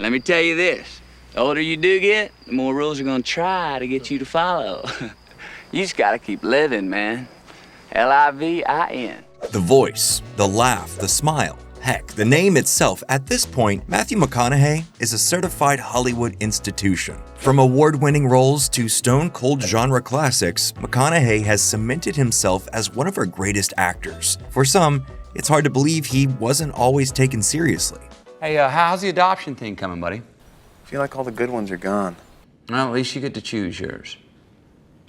Let me tell you this, the older you do get, the more rules are gonna try to get you to follow. You just gotta keep living, man. L-I-V-I-N. The voice, the laugh, the smile. Heck, the name itself, at this point, Matthew McConaughey is a certified Hollywood institution. From award-winning roles to stone-cold genre classics, McConaughey has cemented himself as one of our greatest actors. For some, it's hard to believe he wasn't always taken seriously. Hey, how's the adoption thing coming, buddy? I feel like all the good ones are gone. Well, at least you get to choose yours.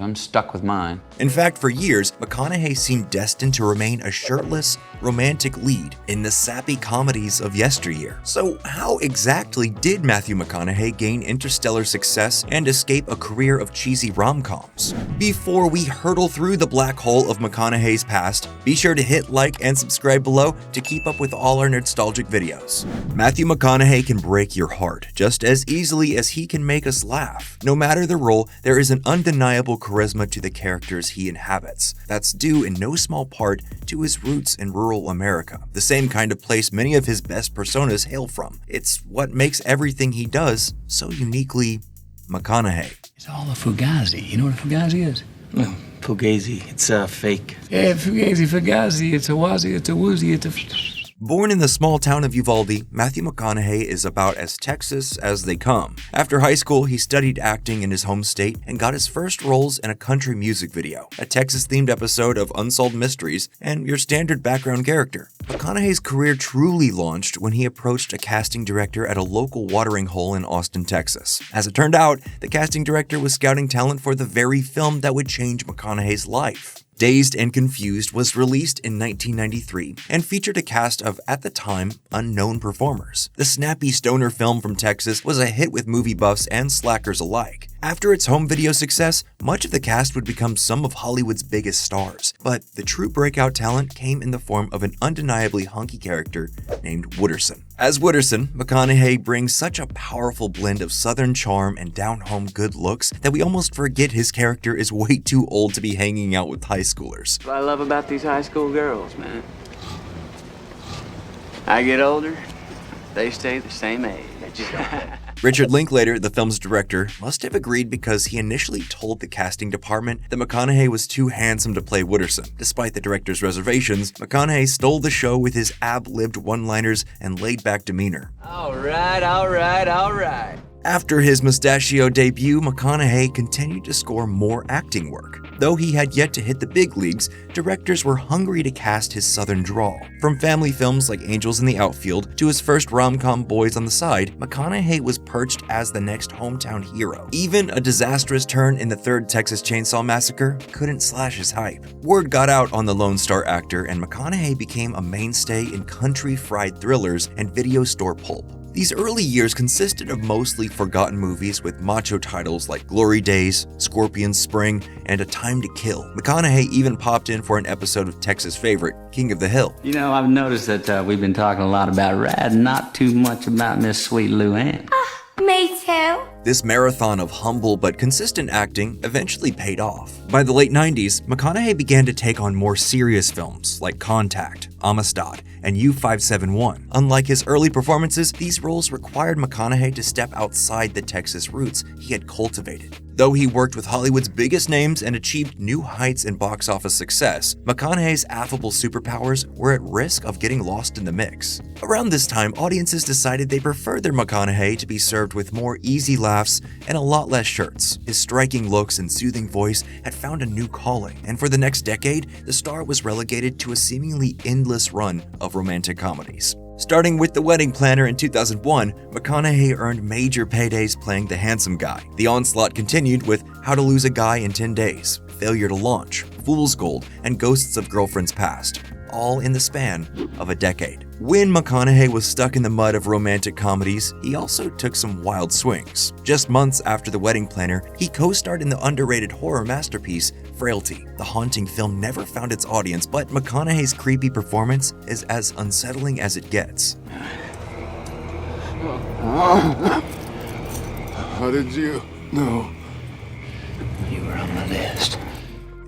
I'm stuck with mine. In fact, for years, McConaughey seemed destined to remain a shirtless, romantic lead in the sappy comedies of yesteryear. So how exactly did Matthew McConaughey gain interstellar success and escape a career of cheesy rom-coms? Before we hurtle through the black hole of McConaughey's past, be sure to hit like and subscribe below to keep up with all our Nerdstalgic videos. Matthew McConaughey can break your heart just as easily as he can make us laugh. No matter the role, there is an undeniable charisma to the characters he inhabits. That's due in no small part to his roots in rural America, the same kind of place many of his best personas hail from. It's what makes everything he does so uniquely McConaughey. It's all a fugazi. You know what a fugazi is? No, Fugazi. It's fake. Yeah, fugazi. It's a wazi, it's a woozy, it's a... Born in the small town of Uvalde, Matthew McConaughey is about as Texas as they come. After high school, he studied acting in his home state and got his first roles in a country music video, a Texas-themed episode of Unsolved Mysteries, and your standard background character. McConaughey's career truly launched when he approached a casting director at a local watering hole in Austin, Texas. As it turned out, the casting director was scouting talent for the very film that would change McConaughey's life. Dazed and Confused was released in 1993 and featured a cast of, at the time, unknown performers. The snappy stoner film from Texas was a hit with movie buffs and slackers alike. After its home video success, much of the cast would become some of Hollywood's biggest stars, but the true breakout talent came in the form of an undeniably hunky character named Wooderson. As Wooderson, McConaughey brings such a powerful blend of southern charm and down-home good looks that we almost forget his character is way too old to be hanging out with high schoolers. What I love about these high school girls, man. I get older, they stay the same age. Richard Linklater, the film's director, must have agreed because he initially told the casting department that McConaughey was too handsome to play Wooderson. Despite the director's reservations, McConaughey stole the show with his ab-libbed one-liners and laid-back demeanor. All right. After his mustachio debut, McConaughey continued to score more acting work. Though he had yet to hit the big leagues, directors were hungry to cast his southern drawl. From family films like Angels in the Outfield to his first rom-com Boys on the Side, McConaughey was perched as the next hometown hero. Even a disastrous turn in the third Texas Chainsaw Massacre couldn't slash his hype. Word got out on the Lone Star actor, and McConaughey became a mainstay in country-fried thrillers and video store pulp. These early years consisted of mostly forgotten movies with macho titles like Glory Days, Scorpion Spring, and A Time to Kill. McConaughey even popped in for an episode of Texas' favorite, King of the Hill. You know, I've noticed that we've been talking a lot about Rad, not too much about Miss Sweet Luann. Me too. This marathon of humble but consistent acting eventually paid off. By the late 90s, McConaughey began to take on more serious films like Contact, Amistad, and U-571. Unlike his early performances, these roles required McConaughey to step outside the Texas roots he had cultivated. Though he worked with Hollywood's biggest names and achieved new heights in box office success, McConaughey's affable superpowers were at risk of getting lost in the mix. Around this time, audiences decided they preferred their McConaughey to be served with more easy laughs and a lot less shirts. His striking looks and soothing voice had found a new calling, and for the next decade, the star was relegated to a seemingly endless run of romantic comedies. Starting with The Wedding Planner in 2001, McConaughey earned major paydays playing the handsome guy. The onslaught continued with How to Lose a Guy in 10 Days, Failure to Launch, Fool's Gold, and Ghosts of Girlfriends Past, all in the span of a decade. When McConaughey was stuck in the mud of romantic comedies, he also took some wild swings. Just months after The Wedding Planner, he co-starred in the underrated horror masterpiece, Frailty. The haunting film never found its audience, but McConaughey's creepy performance is as unsettling as it gets. How did you know? You were on my list.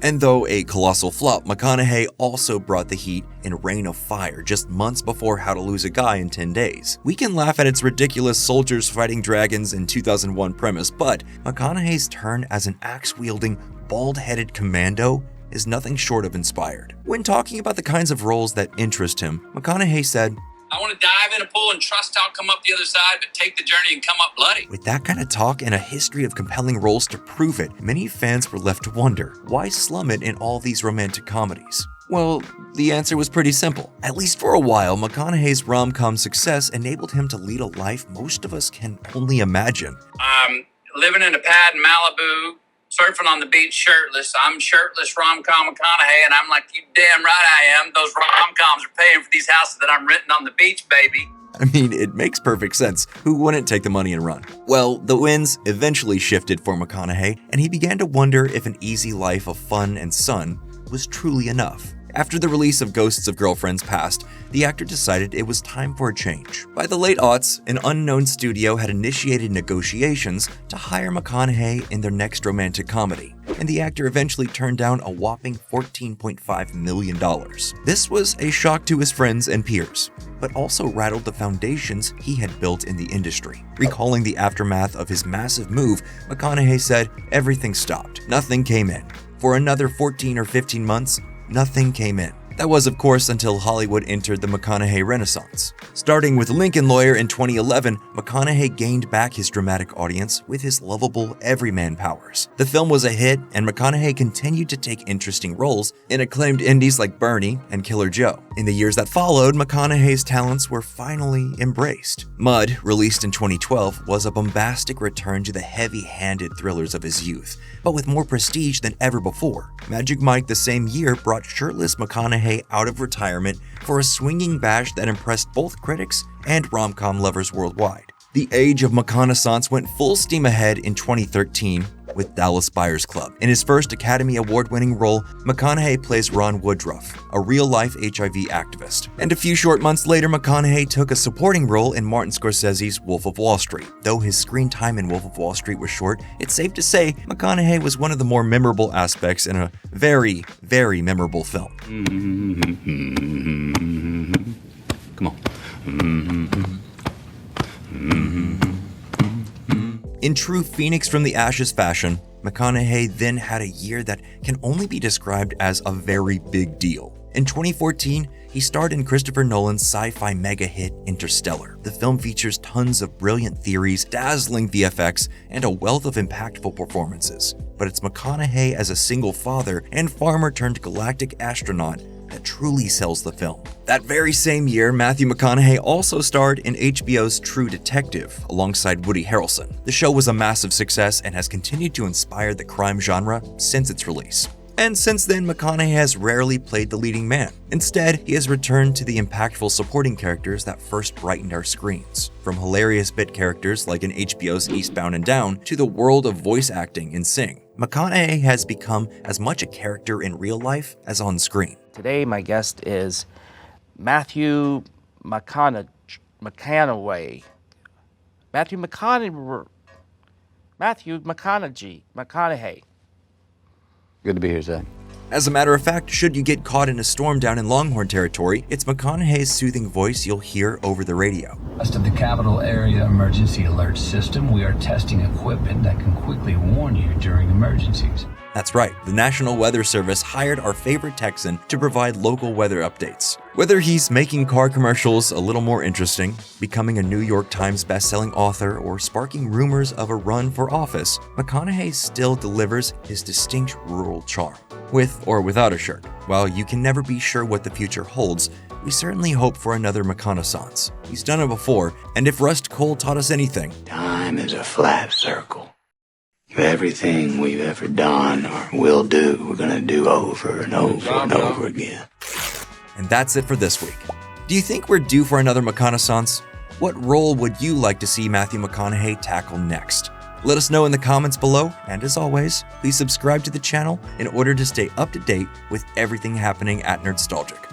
And though a colossal flop, McConaughey also brought the heat in Reign of Fire just months before How to Lose a Guy in 10 Days. We can laugh at its ridiculous soldiers fighting dragons in 2001 premise, but McConaughey's turn as an axe-wielding, bald-headed commando is nothing short of inspired. When talking about the kinds of roles that interest him, McConaughey said, I want to dive in a pool and trust I'll come up the other side, but take the journey and come up bloody. With that kind of talk and a history of compelling roles to prove it, many fans were left to wonder, why slum it in all these romantic comedies? Well, the answer was pretty simple. At least for a while, McConaughey's rom-com success enabled him to lead a life most of us can only imagine. Living in a pad in Malibu, surfing on the beach shirtless. I'm shirtless rom-com McConaughey, and I'm like, you damn right I am. Those rom-coms are paying for these houses that I'm renting on the beach, baby. I mean, it makes perfect sense. Who wouldn't take the money and run? Well, the winds eventually shifted for McConaughey, and he began to wonder if an easy life of fun and sun was truly enough. After the release of Ghosts of Girlfriends Past, the actor decided it was time for a change. By the late aughts, an unknown studio had initiated negotiations to hire McConaughey in their next romantic comedy, and the actor eventually turned down a whopping $14.5 million. This was a shock to his friends and peers, but also rattled the foundations he had built in the industry. Recalling the aftermath of his massive move, McConaughey said, "Everything stopped. Nothing came in. For another 14 or 15 months, nothing came in." That was, of course, until Hollywood entered the McConaughey Renaissance. Starting with Lincoln Lawyer in 2011, McConaughey gained back his dramatic audience with his lovable everyman powers. The film was a hit, and McConaughey continued to take interesting roles in acclaimed indies like Bernie and Killer Joe. In the years that followed, McConaughey's talents were finally embraced. Mud, released in 2012, was a bombastic return to the heavy-handed thrillers of his youth, but with more prestige than ever before. Magic Mike the same year brought shirtless McConaughey out of retirement for a swinging bash that impressed both critics and rom-com lovers worldwide. The age of mcconaissance went full steam ahead in 2013 with Dallas Buyers Club. In his first Academy Award-winning role, McConaughey plays Ron Woodruff, a real-life HIV activist. And a few short months later, McConaughey took a supporting role in Martin Scorsese's Wolf of Wall Street. Though his screen time in Wolf of Wall Street was short, it's safe to say McConaughey was one of the more memorable aspects in a very, very memorable film. Come on. In true Phoenix from the Ashes fashion, McConaughey then had a year that can only be described as a very big deal. In 2014, he starred in Christopher Nolan's sci-fi mega hit Interstellar. The film features tons of brilliant theories, dazzling VFX, and a wealth of impactful performances. But it's McConaughey as a single father and farmer turned galactic astronaut that truly sells the film. That very same year, Matthew McConaughey also starred in HBO's True Detective alongside Woody Harrelson. The show was a massive success and has continued to inspire the crime genre since its release. And since then, McConaughey has rarely played the leading man. Instead, he has returned to the impactful supporting characters that first brightened our screens. From hilarious bit characters like in HBO's Eastbound and Down to the world of voice acting in Sing, McConaughey has become as much a character in real life as on screen. Today, my guest is Matthew McConaughey. Matthew McConaughey. Good to be here, Zach. As a matter of fact, should you get caught in a storm down in Longhorn territory, it's McConaughey's soothing voice you'll hear over the radio. West of the Capital Area Emergency Alert System, we are testing equipment that can quickly warn you during emergencies. That's right, the National Weather Service hired our favorite Texan to provide local weather updates. Whether he's making car commercials a little more interesting, becoming a New York Times bestselling author, or sparking rumors of a run for office, McConaughey still delivers his distinct rural charm. With or without a shirt. While you can never be sure what the future holds, we certainly hope for another McConaissance. He's done it before, and if Rust Cole taught us anything, Time is a flat circle. Everything we've ever done or will do, we're gonna do over and over and over again. And that's it for this week. Do you think we're due for another McConaissance? What role would you like to see Matthew McConaughey tackle next? Let us know in the comments below, and as always, please subscribe to the channel in order to stay up to date with everything happening at Nerdstalgic.